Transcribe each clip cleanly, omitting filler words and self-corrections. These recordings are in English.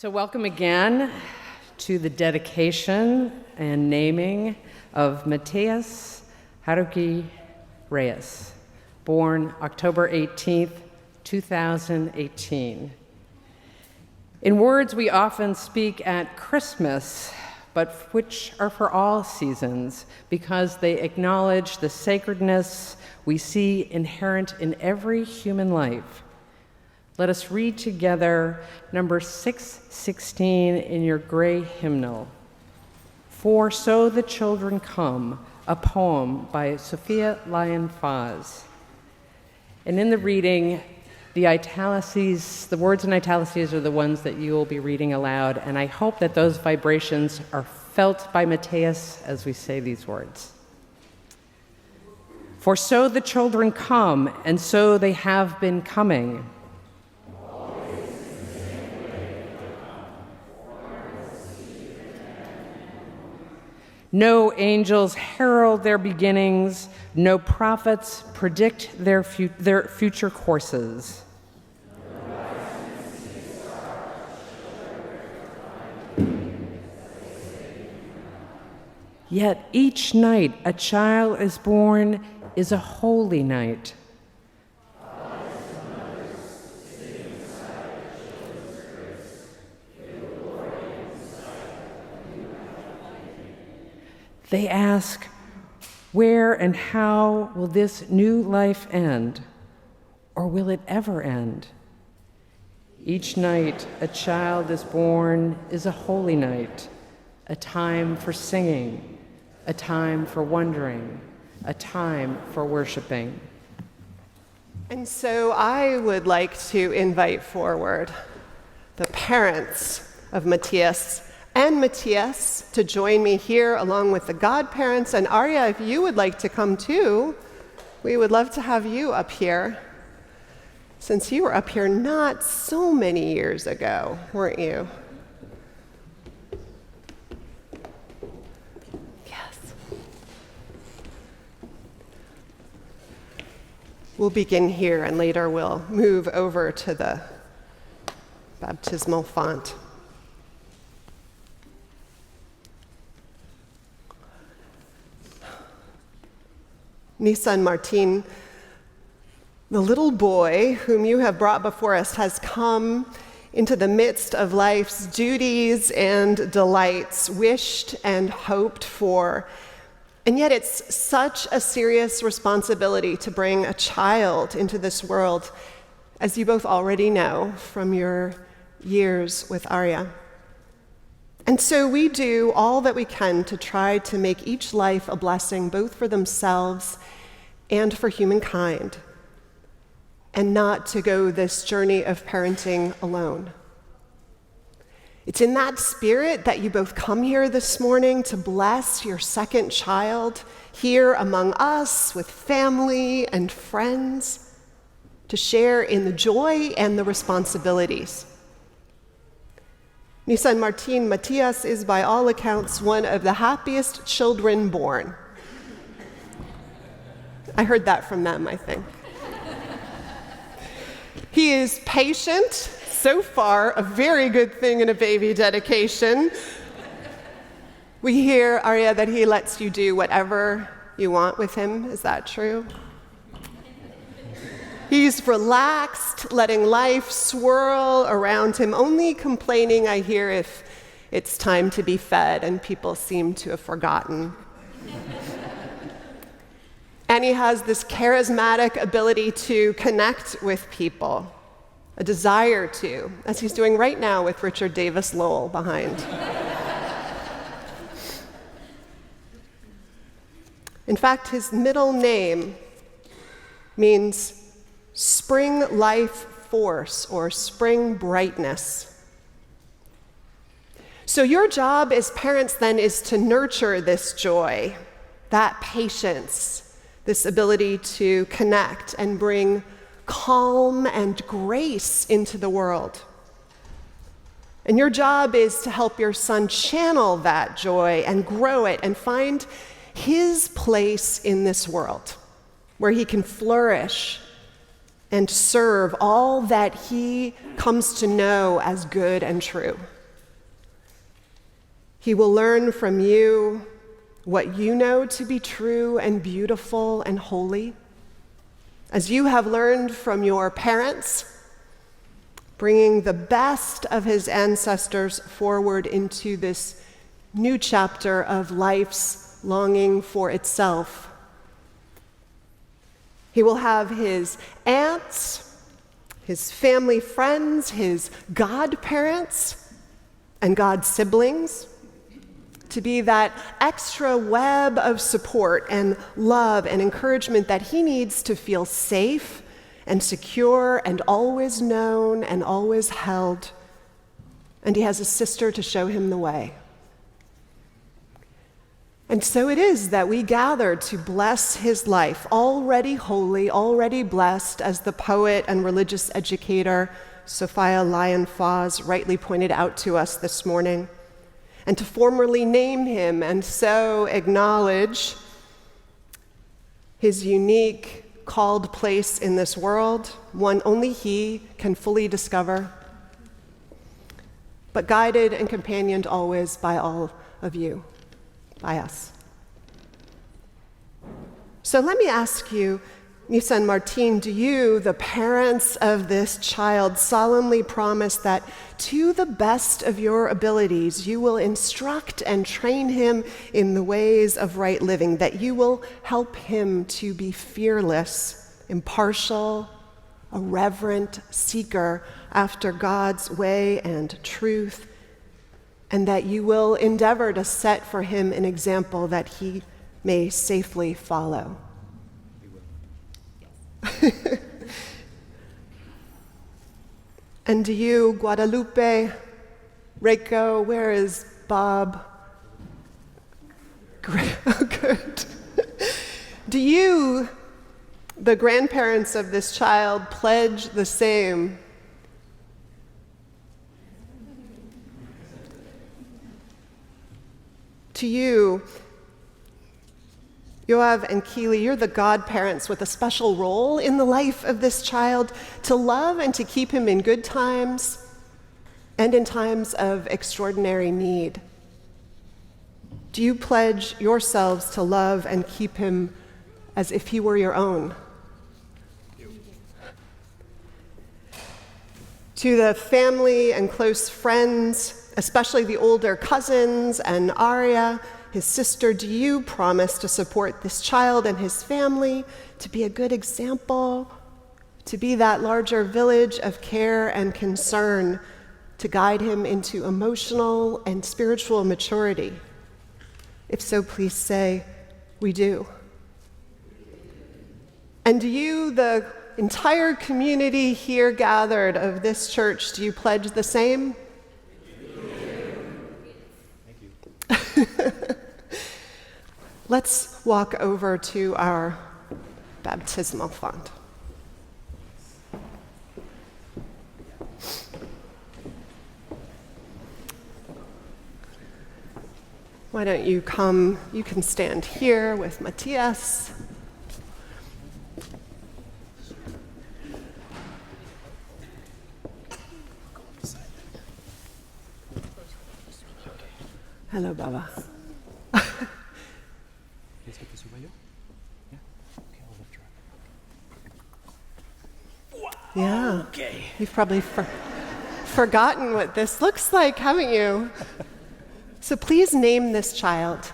So welcome again to the dedication and naming of Matias Haruki Reyes, born October 18th, 2018. In words we often speak at Christmas, but which are for all seasons, because they acknowledge the sacredness we see inherent in every human life. Let us read together number 616 in your gray hymnal. For So the Children Come, a poem by Sophia Lyon-Faz. And in the reading, the words in italices are the ones that you will be reading aloud, and I hope that those vibrations are felt by Matias as we say these words. For so the children come, and so they have been coming. No angels herald their beginnings, no prophets predict their future courses. Yet each night a child is born is a holy night. They ask, where and how will this new life end? Or will it ever end? Each night a child is born is a holy night, a time for singing, a time for wondering, a time for worshiping. And so I would like to invite forward the parents of Matias and Matias to join me here along with the godparents. And Arya, if you would like to come too, we would love to have you up here, since you were up here not so many years ago, weren't you? Yes. We'll begin here, and later we'll move over to the baptismal font. Nysa and Martin, the little boy whom you have brought before us has come into the midst of life's duties and delights, wished and hoped for. And yet it's such a serious responsibility to bring a child into this world, as you both already know from your years with Arya. And so we do all that we can to try to make each life a blessing, both for themselves and for humankind, and not to go this journey of parenting alone. It's in that spirit that you both come here this morning to bless your second child here among us with family and friends, to share in the joy and the responsibilities. Nysa and Martin, Matias is by all accounts one of the happiest children born. I heard that from them, I think. He is patient, so far a very good thing in a baby dedication. We hear, Arya, that he lets you do whatever you want with him. Is that true? He's relaxed, letting life swirl around him, only complaining, I hear, if it's time to be fed, and people seem to have forgotten. And he has this charismatic ability to connect with people, a desire to, as he's doing right now with Richard Davis Lowell behind. In fact, his middle name means spring life force, or spring brightness. So your job as parents then is to nurture this joy, that patience, this ability to connect and bring calm and grace into the world. And your job is to help your son channel that joy and grow it and find his place in this world, where he can flourish and serve all that he comes to know as good and true. He will learn from you what you know to be true and beautiful and holy, as you have learned from your parents, bringing the best of his ancestors forward into this new chapter of life's longing for itself. He will have his aunts, his family friends, his godparents, and god siblings to be that extra web of support and love and encouragement that he needs to feel safe and secure and always known and always held. And he has a sister to show him the way. And so it is that we gather to bless his life, already holy, already blessed, as the poet and religious educator Sophia Lyon-Foss rightly pointed out to us this morning, and to formally name him and so acknowledge his unique, called place in this world, one only he can fully discover, but guided and companioned always by all of you, by us. So let me ask you, Nysa and Martin, do you, the parents of this child, solemnly promise that to the best of your abilities, you will instruct and train him in the ways of right living, that you will help him to be fearless, impartial, a reverent seeker after God's way and truth, and that you will endeavor to set for him an example that he may safely follow? And do you, Guadalupe, Reiko, where is Bob? Oh, good. Do you, the grandparents of this child, pledge the same? To you, Yoav and Keely, you're the godparents with a special role in the life of this child, to love and to keep him in good times and in times of extraordinary need. Do you pledge yourselves to love and keep him as if he were your own? To the family and close friends, especially the older cousins and Arya, his sister, do you promise to support this child and his family, to be a good example, to be that larger village of care and concern, to guide him into emotional and spiritual maturity? If so, please say, we do. And do you, the entire community here gathered of this church, do you pledge the same? Let's walk over to our baptismal font. Why don't you come? You can stand here with Matias. Hello, Baba. Yeah. Okay. You've probably forgotten what this looks like, haven't you? So please name this child.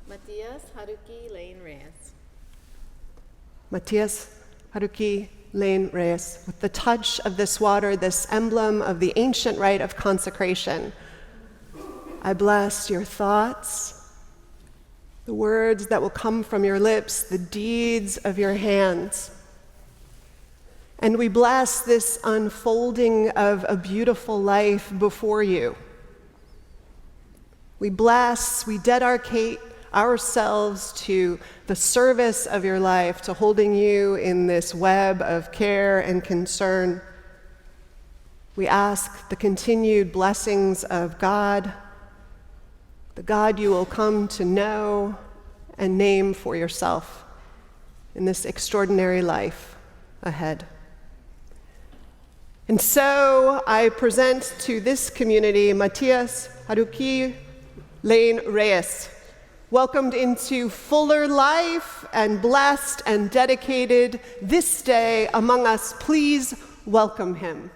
Matias, Haruki, Reyes. Matias, Haruki, Reyes. With the touch of this water, this emblem of the ancient rite of consecration, I bless your thoughts, the words that will come from your lips, the deeds of your hands. And we bless this unfolding of a beautiful life before you. We bless, we dedicate ourselves to the service of your life, to holding you in this web of care and concern. We ask the continued blessings of God, the God you will come to know and name for yourself in this extraordinary life ahead. And so I present to this community Matias, Haruki, Reyes, welcomed into fuller life and blessed and dedicated this day among us. Please welcome him.